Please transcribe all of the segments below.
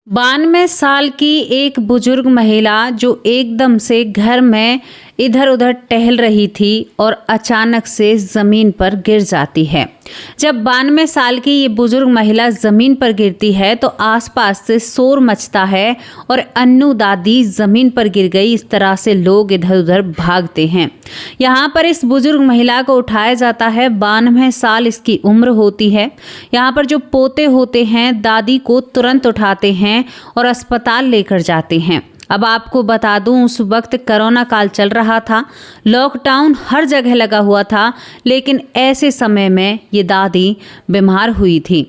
92 साल की एक बुजुर्ग महिला जो एकदम से घर में इधर उधर टहल रही थी और अचानक से ज़मीन पर गिर जाती है। जब 92 साल की ये बुजुर्ग महिला ज़मीन पर गिरती है तो आसपास से शोर मचता है और अन्नू दादी ज़मीन पर गिर गई, इस तरह से लोग इधर उधर भागते हैं। यहाँ पर इस बुजुर्ग महिला को उठाया जाता है। 92 साल इसकी उम्र होती है। यहाँ पर जो पोते होते हैं दादी को तुरंत उठाते हैं और अस्पताल लेकर जाते हैं। अब आपको बता दूं, उस वक्त कोरोना काल चल रहा था, लॉकडाउन हर जगह लगा हुआ था, लेकिन ऐसे समय में ये दादी बीमार हुई थी।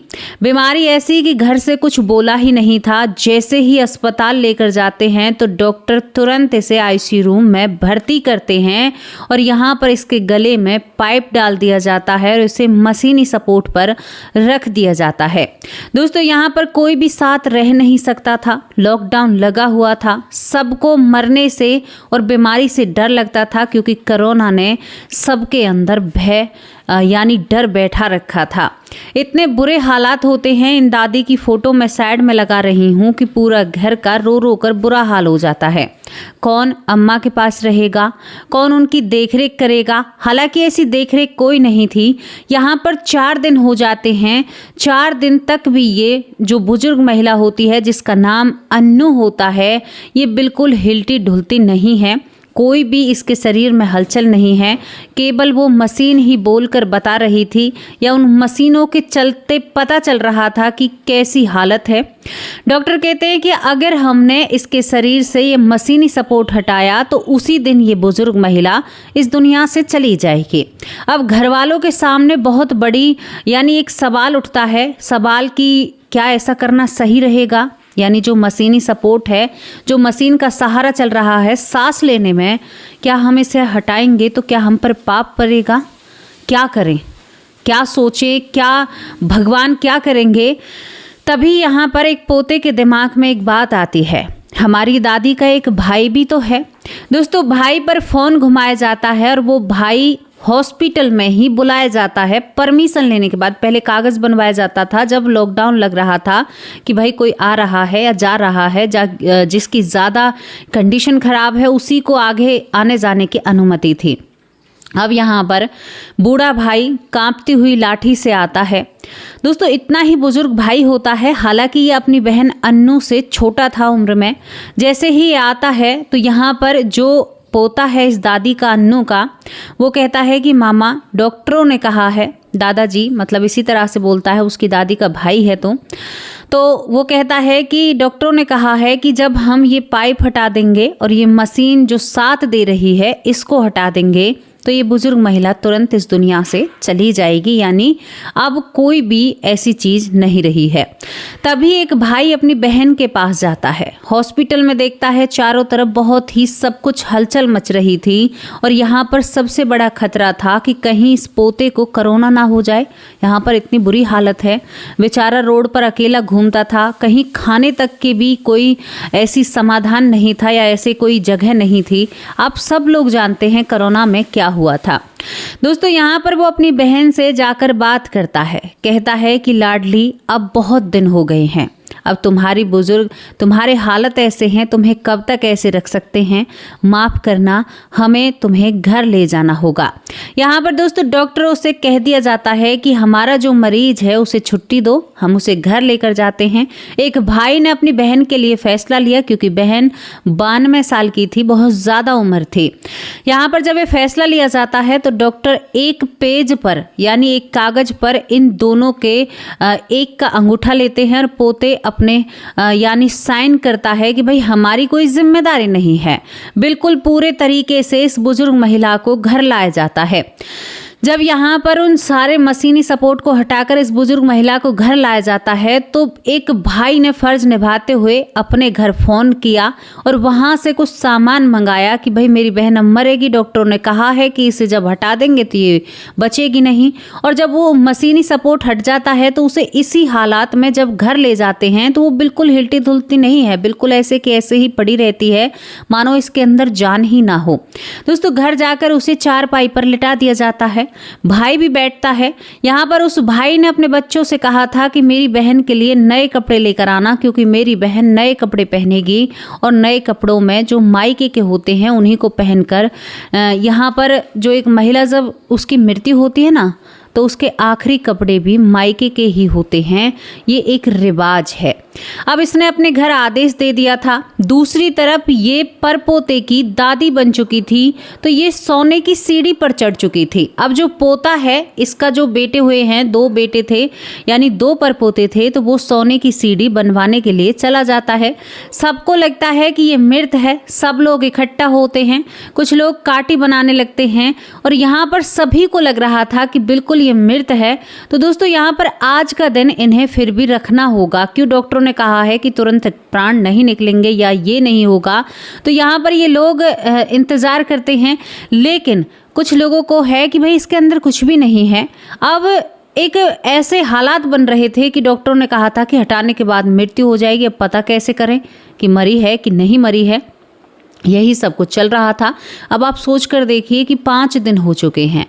बीमारी ऐसी कि घर से कुछ बोला ही नहीं था। जैसे ही अस्पताल लेकर जाते हैं तो डॉक्टर तुरंत इसे आईसीयू रूम में भर्ती करते हैं और यहाँ पर इसके गले में पाइप डाल दिया जाता है और इसे मशीनी सपोर्ट पर रख दिया जाता है। दोस्तों, यहाँ पर कोई भी साथ रह नहीं सकता था, लॉकडाउन लगा हुआ था। सबको मरने से और बीमारी से डर लगता था क्योंकि कोरोना ने सबके अंदर भय यानी डर बैठा रखा था। इतने बुरे हालात होते हैं। इन दादी की फोटो मैं साइड में लगा रही हूँ कि पूरा घर का रो रो कर बुरा हाल हो जाता है। कौन अम्मा के पास रहेगा, कौन उनकी देखरेख करेगा। हालांकि ऐसी देखरेख कोई नहीं थी। यहाँ पर 4 दिन हो जाते हैं। 4 दिन तक भी ये जो बुजुर्ग महिला होती है जिसका नाम अन्नू होता है, ये बिल्कुल हिलती ढुलती नहीं है। कोई भी इसके शरीर में हलचल नहीं है। केवल वो मशीन ही बोलकर बता रही थी या उन मशीनों के चलते पता चल रहा था कि कैसी हालत है। डॉक्टर कहते हैं कि अगर हमने इसके शरीर से ये मशीनी सपोर्ट हटाया तो उसी दिन ये बुजुर्ग महिला इस दुनिया से चली जाएगी। अब घर वालों के सामने बहुत बड़ी यानी एक सवाल उठता है। सवाल कि क्या ऐसा करना सही रहेगा, यानी जो मशीनी सपोर्ट है, जो मशीन का सहारा चल रहा है सांस लेने में, क्या हम इसे हटाएंगे तो क्या हम पर पाप पड़ेगा? क्या करें, क्या सोचें, क्या भगवान क्या करेंगे? तभी यहाँ पर एक पोते के दिमाग में एक बात आती है। हमारी दादी का एक भाई भी तो है। दोस्तों, भाई पर फ़ोन घुमाया जाता है और वो भाई हॉस्पिटल में ही बुलाया जाता है परमिशन लेने के बाद। पहले कागज़ बनवाया जाता था जब लॉकडाउन लग रहा था कि भाई कोई आ रहा है या जा रहा है, जिसकी ज़्यादा कंडीशन ख़राब है उसी को आगे आने जाने की अनुमति थी। अब यहाँ पर बूढ़ा भाई कांपती हुई लाठी से आता है। दोस्तों, इतना ही बुजुर्ग भाई होता है। हालांकि ये अपनी बहन अन्नू से छोटा था उम्र में। जैसे ही आता है तो यहाँ पर जो पोता है इस दादी का, अन्नू का, वो कहता है कि मामा, डॉक्टरों ने कहा है, दादाजी मतलब इसी तरह से बोलता है, उसकी दादी का भाई है तो वो कहता है कि डॉक्टरों ने कहा है कि जब हम ये पाइप हटा देंगे और ये मशीन जो साथ दे रही है इसको हटा देंगे तो ये बुजुर्ग महिला तुरंत इस दुनिया से चली जाएगी, यानी अब कोई भी ऐसी चीज़ नहीं रही है। तभी एक भाई अपनी बहन के पास जाता है। हॉस्पिटल में देखता है चारों तरफ बहुत ही सब कुछ हलचल मच रही थी और यहाँ पर सबसे बड़ा खतरा था कि कहीं इस पोते को कोरोना ना हो जाए। यहाँ पर इतनी बुरी हालत है। बेचारा रोड पर अकेला घूमता था। कहीं खाने तक के भी कोई ऐसी समाधान नहीं था या ऐसे कोई जगह नहीं थी। आप सब लोग जानते हैं कोरोना में क्या हुआ था। दोस्तों, यहाँ पर वो अपनी बहन से जाकर बात करता है। कहता है कि लाडली, अब बहुत दिन हो गए हैं, अब तुम्हारी बुजुर्ग, तुम्हारे हालत ऐसे हैं, तुम्हें कब तक ऐसे रख सकते हैं? माफ़ करना, हमें तुम्हें घर ले जाना होगा। यहाँ पर दोस्तों डॉक्टरों से कह दिया जाता है कि हमारा जो मरीज है उसे छुट्टी दो, हम उसे घर लेकर जाते हैं। एक भाई ने अपनी बहन के लिए फैसला लिया क्योंकि बहन 92 साल की थी, बहुत ज़्यादा उम्र थी। यहाँ पर जब ये फैसला लिया जाता है तो डॉक्टर एक पेज पर यानी एक कागज पर इन दोनों के एक का अंगूठा लेते हैं और पोते अपने यानी साइन करता है कि भाई हमारी कोई जिम्मेदारी नहीं है। बिल्कुल पूरे तरीके से इस बुजुर्ग महिला को घर लाया जाता है। जब यहाँ पर उन सारे मशीनी सपोर्ट को हटाकर इस बुजुर्ग महिला को घर लाया जाता है तो एक भाई ने फर्ज निभाते हुए अपने घर फ़ोन किया और वहाँ से कुछ सामान मंगाया कि भाई मेरी बहन अब मरेगी, डॉक्टरों ने कहा है कि इसे जब हटा देंगे तो ये बचेगी नहीं। और जब वो मशीनी सपोर्ट हट जाता है तो उसे इसी हालात में जब घर ले जाते हैं तो वो बिल्कुल हिलती धुलती नहीं है, बिल्कुल ऐसे कि ऐसे ही पड़ी रहती है, मानो इसके अंदर जान ही ना हो। दोस्तों, घर जाकर उसे चारपाई पर लिटा दिया जाता है। भाई भी बैठता है। यहाँ पर उस भाई ने अपने बच्चों से कहा था कि मेरी बहन के लिए नए कपड़े लेकर आना, क्योंकि मेरी बहन नए कपड़े पहनेगी और नए कपड़ों में जो मायके के होते हैं उन्हीं को पहनकर यहाँ पर जो एक महिला जब उसकी मृत्यु होती है ना, तो उसके आखिरी कपड़े भी मायके के ही होते हैं। ये एक रिवाज है। अब इसने अपने घर आदेश दे दिया था। दूसरी तरफ ये परपोते की दादी बन चुकी थी, तो ये सोने की सीढ़ी पर चढ़ चुकी थी। अब जो पोता है, इसका जो बेटे हुए हैं, 2 बेटे थे यानी 2 परपोते थे, तो वो सोने की सीढ़ी बनवाने के लिए चला जाता है। सबको लगता है कि ये मृत है। सब लोग इकट्ठा होते हैं, कुछ लोग काटी बनाने लगते हैं और यहाँ पर सभी को लग रहा था कि बिल्कुल ये मृत है। तो दोस्तों यहाँ पर आज का दिन इन्हें फिर भी रखना होगा। क्यों डॉक्टरों ने कहा है कि तुरंत प्राण नहीं निकलेंगे या ये नहीं होगा, तो यहाँ पर ये लोग इंतजार करते हैं। लेकिन कुछ लोगों को है कि भाई इसके अंदर कुछ भी नहीं है। अब एक ऐसे हालात बन रहे थे कि डॉक्टरों ने कहा था कि हटाने के बाद मृत्यु हो जाएगी। अब पता कैसे करें कि मरी है कि नहीं मरी है, यही सब कुछ चल रहा था। अब आप सोच कर देखिए कि 5 दिन हो चुके हैं।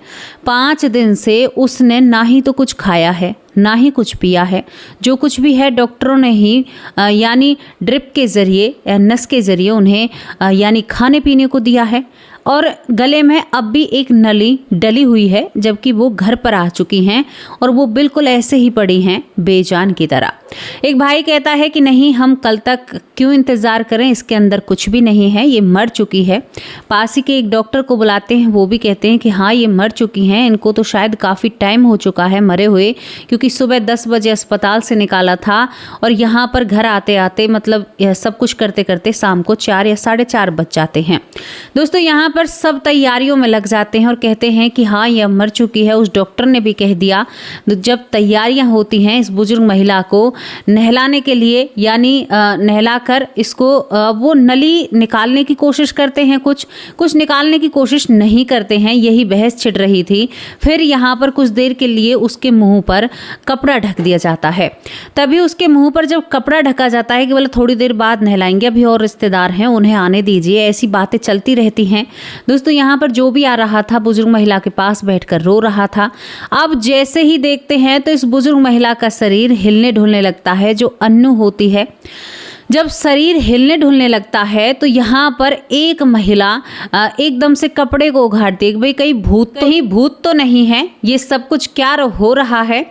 5 दिन से उसने ना ही तो कुछ खाया है, ना ही कुछ पिया है। जो कुछ भी है डॉक्टरों ने ही यानी ड्रिप के ज़रिए या नस के ज़रिए उन्हें यानी खाने पीने को दिया है। और गले में अब भी एक नली डली हुई है, जबकि वो घर पर आ चुकी हैं और वो बिल्कुल ऐसे ही पड़ी हैं बेजान की तरह। एक भाई कहता है कि नहीं, हम कल तक क्यों इंतज़ार करें, इसके अंदर कुछ भी नहीं है, ये मर चुकी है। पास ही के एक डॉक्टर को बुलाते हैं, वो भी कहते हैं कि हाँ ये मर चुकी हैं, इनको तो शायद काफ़ी टाइम हो चुका है मरे हुए, क्योंकि सुबह 10 बजे अस्पताल से निकाला था और यहाँ पर घर आते आते मतलब यह सब कुछ करते करते शाम को 4 या 4:30 बज जाते हैं। दोस्तों यहाँ पर सब तैयारियों में लग जाते हैं और कहते हैं कि हाँ यह मर चुकी है। उस डॉक्टर ने भी कह दिया। जब तैयारियां होती हैं इस बुजुर्ग महिला को नहलाने के लिए, यानी नहलाकर इसको वो नली निकालने की कोशिश करते हैं, कुछ निकालने की कोशिश नहीं करते हैं, यही बहस छिड़ रही थी। फिर यहाँ पर कुछ देर के लिए उसके मुंह पर कपड़ा ढक दिया जाता है। तभी उसके मुंह पर जब कपड़ा ढका जाता है कि बोले थोड़ी देर बाद नहलाएंगे, अभी और रिश्तेदार हैं उन्हें आने दीजिए, ऐसी बातें चलती रहती हैं। दोस्तों यहाँ पर जो भी आ रहा था बुजुर्ग महिला के पास बैठकर रो रहा था। अब जैसे ही देखते हैं तो इस बुजुर्ग महिला का शरीर हिलने ढुलने लगता है। जो अन्नू होती है, जब शरीर हिलने ढुलने लगता है तो यहाँ पर एक महिला एकदम से कपड़े को उघाड़ती है कि भाई कहीं भूत तो नहीं है, ये सब कुछ क्या हो रहा है।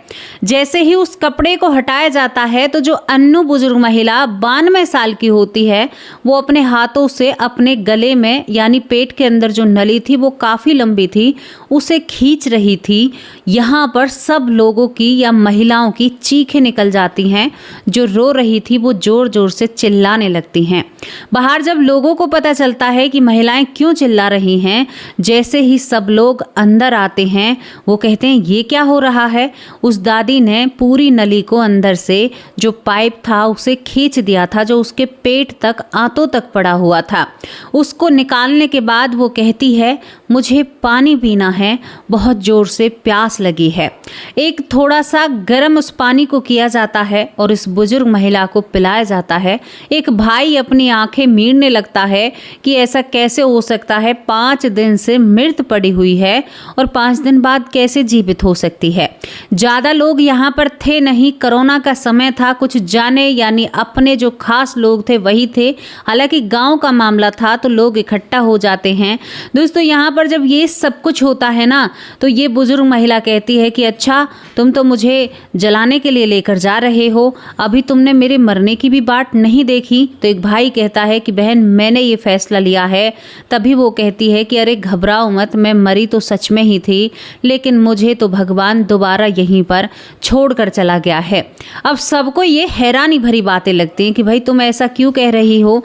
जैसे ही उस कपड़े को हटाया जाता है तो जो अन्नू बुजुर्ग महिला 92 साल की होती है, वो अपने हाथों से अपने गले में यानी पेट के अंदर जो नली थी वो काफ़ी लंबी थी, उसे खींच रही थी। यहाँ पर सब लोगों की या महिलाओं की चीखें निकल जाती हैं। जो रो रही थी वो ज़ोर ज़ोर से चिल्लाने लगती हैं। बाहर जब लोगों को पता चलता है कि महिलाएं क्यों चिल्ला रही हैं, जैसे ही सब लोग अंदर आते हैं वो कहते हैं ये क्या हो रहा है। उस दादी ने पूरी नली को अंदर से जो पाइप था उसे खींच दिया था, जो उसके पेट तक आंतों तक पड़ा हुआ था। उसको निकालने के बाद वो कहती है मुझे पानी पीना है, बहुत ज़ोर से प्यास लगी है। एक थोड़ा सा गर्म उस पानी को किया जाता है और इस बुजुर्ग महिला को पिलाया जाता है। एक भाई अपनी आंखें मीड़ने लगता है कि ऐसा कैसे हो सकता है, 5 दिन से मृत पड़ी हुई है और 5 दिन बाद कैसे जीवित हो सकती है। ज़्यादा लोग यहाँ पर थे नहीं, कोरोना का समय था, कुछ जाने यानी अपने जो खास लोग थे वही थे। हालांकि गांव का मामला था तो लोग इकट्ठा हो जाते हैं। दोस्तों यहाँ पर जब ये सब कुछ होता है ना, तो ये बुजुर्ग महिला कहती है कि अच्छा तुम तो मुझे जलाने के लिए लेकर जा रहे हो, अभी तुमने मेरे मरने की भी बाट नहीं देखी। तो एक भाई कहता है कि बहन मैंने ये फैसला लिया है। तभी वो कहती है कि अरे घबराओ मत, मैं मरी तो सच में ही थी, लेकिन मुझे तो भगवान दोबारा यहीं पर छोड़कर चला गया है। अब सबको ये हैरानी भरी बातें लगती हैं कि भाई तुम ऐसा क्यों कह रही हो,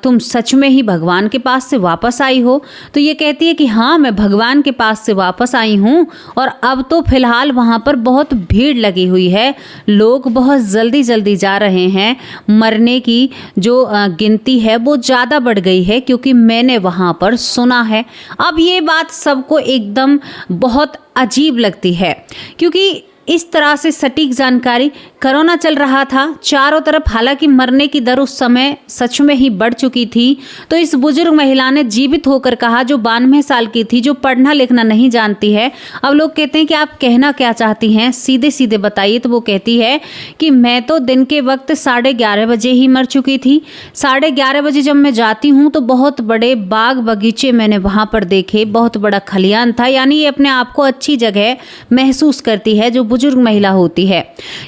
तुम सच में ही भगवान के पास से वापस आई हो। तो ये कहती है कि हाँ मैं भगवान के पास से वापस आई हूँ और अब तो फिलहाल वहाँ पर बहुत भीड़ लगी हुई है, लोग बहुत जल्दी जल्दी जा रहे हैं। मरने की जो गिनती है वो ज़्यादा बढ़ गई है, क्योंकि मैंने वहाँ पर सुना है। अब ये बात सबको एकदम बहुत अजीब लगती है, क्योंकि इस तरह से सटीक जानकारी। कोरोना चल रहा था चारों तरफ, हालांकि मरने की दर उस समय सच में ही बढ़ चुकी थी। तो इस बुजुर्ग महिला ने जीवित होकर कहा, जो 92 साल की थी, जो पढ़ना लिखना नहीं जानती है। अब लोग कहते हैं कि आप कहना क्या चाहती हैं, सीधे सीधे बताइए। तो वो कहती है कि मैं तो दिन के वक्त 11:30 बजे ही मर चुकी थी। 11:30 बजे जब मैं जाती हूँ तो बहुत बड़े बाग बगीचे मैंने वहाँ पर देखे, बहुत बड़ा खलियान था। यानी ये अपने आप को अच्छी जगह महसूस करती है जो बुजुर्ग महिला होती है।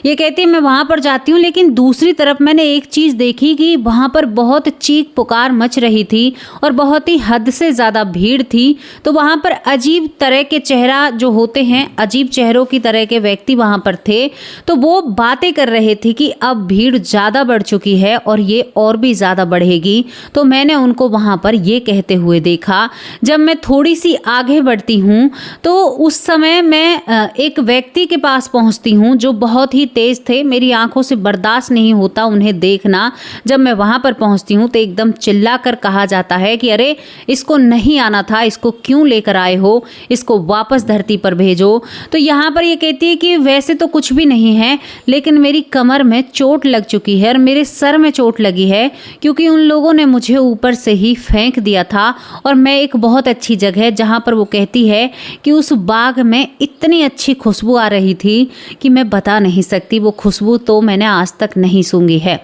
ये कहती है मैं वहाँ पर जाती हूँ, लेकिन दूसरी तरफ मैंने एक चीज़ देखी कि वहाँ पर बहुत चीख पुकार मच रही थी और बहुत ही हद से ज़्यादा भीड़ थी। तो वहाँ पर अजीब तरह के चेहरा जो होते हैं, अजीब चेहरों की तरह के व्यक्ति वहाँ पर थे। तो वो बातें कर रहे थे कि अब भीड़ ज़्यादा बढ़ चुकी है और ये और भी ज़्यादा बढ़ेगी। तो मैंने उनको वहाँ पर ये कहते हुए देखा। जब मैं थोड़ी सी आगे बढ़ती हूँ तो उस समय मैं एक व्यक्ति के पास पहुँचती हूँ जो बहुत ही तेज़ थे। मेरी आंखों से बर्दाश्त नहीं होता उन्हें देखना। जब मैं वहाँ पर पहुँचती हूँ तो एकदम चिल्ला कर कहा जाता है कि अरे इसको नहीं आना था, इसको क्यों लेकर आए हो, इसको वापस धरती पर भेजो। तो यहाँ पर ये कहती है कि वैसे तो कुछ भी नहीं है, लेकिन मेरी कमर में चोट लग चुकी है और मेरे सर में चोट लगी है, क्योंकि उन लोगों ने मुझे ऊपर से ही फेंक दिया था। और मैं एक बहुत अच्छी जगह, जहाँ पर वो कहती है कि उस बाग में इतनी अच्छी खुशबू आ रही थी कि मैं बता नहीं सकती। वो खुशबू तो मैंने आज तक नहीं सूंघी है।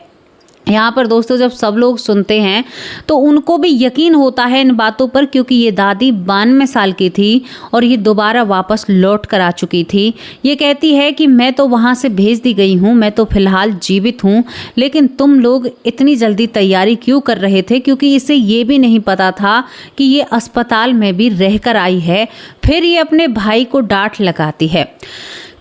यहाँ पर दोस्तों जब सब लोग सुनते हैं तो उनको भी यकीन होता है इन बातों पर, क्योंकि ये दादी 92 साल की थी और ये दोबारा वापस लौट कर आ चुकी थी। ये कहती है कि मैं तो वहाँ से भेज दी गई हूँ, मैं तो फिलहाल जीवित हूँ, लेकिन तुम लोग इतनी जल्दी तैयारी क्यों कर रहे थे, क्योंकि इसे ये भी नहीं पता था कि ये अस्पताल में भी रहकर आई है। फिर ये अपने भाई को डांट लगाती है,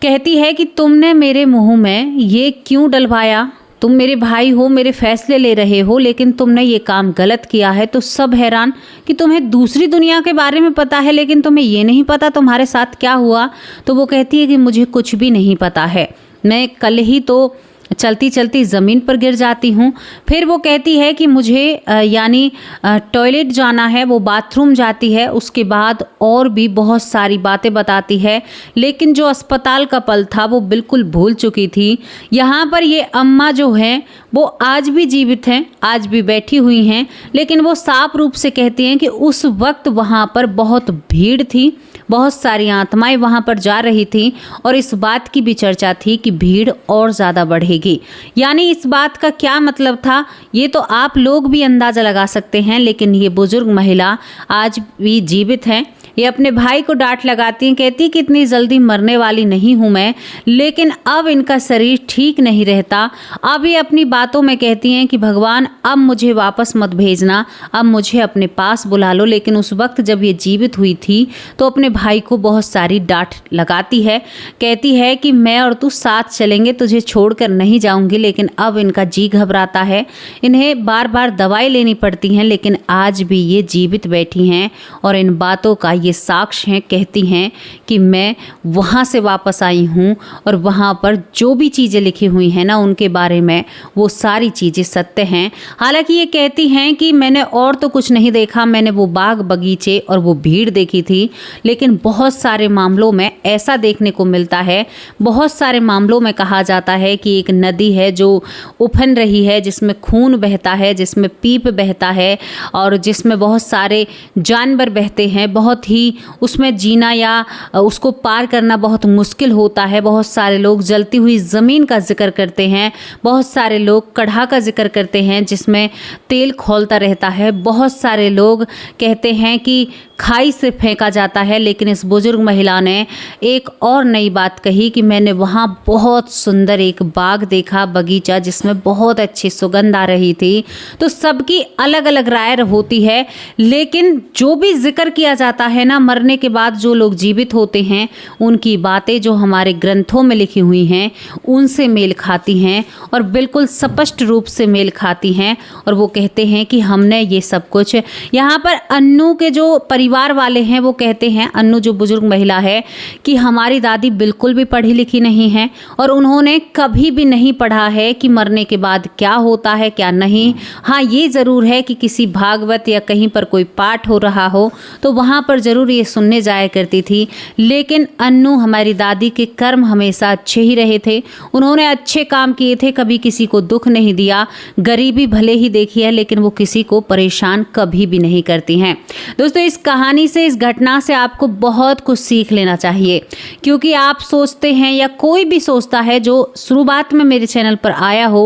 कहती है कि तुमने मेरे मुँह में ये क्यों डलवाया, तुम मेरे भाई हो, मेरे फैसले ले रहे हो, लेकिन तुमने ये काम गलत किया है। तो सब हैरान कि तुम्हें दूसरी दुनिया के बारे में पता है, लेकिन तुम्हें ये नहीं पता तुम्हारे साथ क्या हुआ। तो वो कहती है कि मुझे कुछ भी नहीं पता है, मैं कल ही तो चलती चलती ज़मीन पर गिर जाती हूँ। फिर वो कहती है कि मुझे यानी टॉयलेट जाना है, वो बाथरूम जाती है। उसके बाद और भी बहुत सारी बातें बताती है, लेकिन जो अस्पताल का पल था वो बिल्कुल भूल चुकी थी। यहाँ पर ये अम्मा जो हैं वो आज भी जीवित हैं, आज भी बैठी हुई हैं, लेकिन वो साफ रूप से कहती हैं कि उस वक्त वहाँ पर बहुत भीड़ थी, बहुत सारी आत्माएं वहाँ पर जा रही थी और इस बात की भी चर्चा थी कि भीड़ और ज़्यादा बढ़ेगी। यानी इस बात का क्या मतलब था ये तो आप लोग भी अंदाज़ा लगा सकते हैं, लेकिन ये बुजुर्ग महिला आज भी जीवित हैं। ये अपने भाई को डांट लगाती हैं, कहती कि इतनी जल्दी मरने वाली नहीं हूँ मैं, लेकिन अब इनका शरीर ठीक नहीं रहता। अब ये अपनी बातों में कहती हैं कि भगवान अब मुझे वापस मत भेजना, अब मुझे अपने पास बुला लो। लेकिन उस वक्त जब ये जीवित हुई थी तो अपने भाई को बहुत सारी डांट लगाती है, कहती है कि मैं और तू साथ चलेंगे, तुझे छोड़कर नहीं जाऊंगी। लेकिन अब इनका जी घबराता है, इन्हें बार बार दवाई लेनी पड़ती हैं, लेकिन आज भी ये जीवित बैठी हैं और इन बातों का ये साक्ष्य हैं। कहती हैं कि मैं वहाँ से वापस आई हूँ और वहाँ पर जो भी चीज़ें लिखी हुई हैं ना उनके बारे में, वो सारी चीज़ें सत्य हैं। हालांकि ये कहती हैं कि मैंने और तो कुछ नहीं देखा, मैंने वो बाग बगीचे और वो भीड़ देखी थी, लेकिन बहुत सारे मामलों में ऐसा देखने को मिलता है, बहुत सारे मामलों में कहा जाता है कि एक नदी है जो उफन रही है, जिसमें खून बहता है, जिसमें पीप बहता है और जिसमें बहुत सारे जानवर बहते हैं। बहुत ही उसमें जीना या उसको पार करना बहुत मुश्किल होता है। बहुत सारे लोग जलती हुई ज़मीन का जिक्र करते हैं, बहुत सारे लोग कढ़ा का जिक्र करते हैं जिसमें तेल खौलता रहता है। बहुत सारे लोग कहते हैं कि खाई से फेंका जाता है। लेकिन इस बुजुर्ग महिला ने एक और नई बात कही कि मैंने वहाँ बहुत सुंदर एक बाग देखा, बगीचा, जिसमें बहुत अच्छी सुगंध आ रही थी। तो सबकी अलग अलग राय होती है, लेकिन जो भी जिक्र किया जाता है ना, मरने के बाद जो लोग जीवित होते हैं उनकी बातें जो हमारे ग्रंथों में लिखी हुई हैं उनसे मेल खाती हैं और बिल्कुल स्पष्ट रूप से मेल खाती हैं। और वो कहते हैं कि हमने ये सब कुछ, यहाँ पर अन्नू के जो परिवार वाले हैं वो कहते हैं, अन्नू जो बुजुर्ग महिला है, कि हमारी दादी बिल्कुल भी पढ़ी लिखी नहीं है और उन्होंने कभी भी नहीं पढ़ा है कि मरने के बाद क्या होता है क्या नहीं। हाँ, ये ज़रूर है कि किसी भागवत या कहीं पर कोई पाठ हो रहा हो तो वहाँ पर ज़रूर ये सुनने जाया करती थी, लेकिन अन्नू हमारी दादी के कर्म हमेशा अच्छे ही रहे थे। उन्होंने अच्छे काम किए थे, कभी किसी को दुख नहीं दिया। गरीबी भले ही देखी है, लेकिन वो किसी को परेशान कभी भी नहीं करती हैं। दोस्तों, इस कहानी से, इस घटना से आपको बहुत कुछ सीख लेना चाहिए, क्योंकि आप सोचते हैं या कोई भी सोचता है जो शुरुआत में मेरे चैनल पर आया हो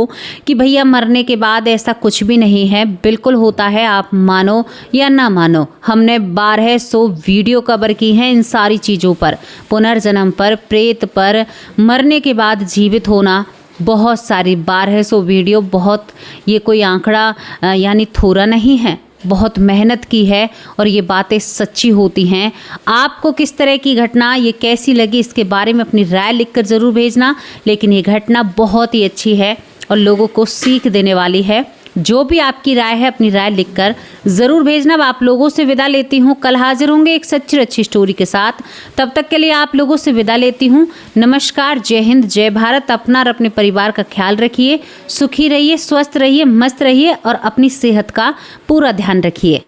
कि भैया मरने के बाद ऐसा कुछ भी नहीं है। बिल्कुल होता है, आप मानो या ना मानो। हमने 1200 वीडियो कवर की हैं इन सारी चीज़ों पर, पुनर्जन्म पर, प्रेत पर, मरने के बाद जीवित होना, बहुत सारी 1200 वीडियो। बहुत, ये कोई आंकड़ा यानी थोड़ा नहीं है, बहुत मेहनत की है और ये बातें सच्ची होती हैं। आपको किस तरह की घटना ये कैसी लगी, इसके बारे में अपनी राय लिखकर ज़रूर भेजना। लेकिन ये घटना बहुत ही अच्छी है और लोगों को सीख देने वाली है। जो भी आपकी राय है, अपनी राय लिखकर ज़रूर भेजना। अब आप लोगों से विदा लेती हूँ, कल हाजिर होंगे एक सच्ची अच्छी स्टोरी के साथ। तब तक के लिए आप लोगों से विदा लेती हूँ। नमस्कार, जय हिंद, जय भारत। अपना और अपने परिवार का ख्याल रखिए, सुखी रहिए, स्वस्थ रहिए, मस्त रहिए और अपनी सेहत का पूरा ध्यान रखिए।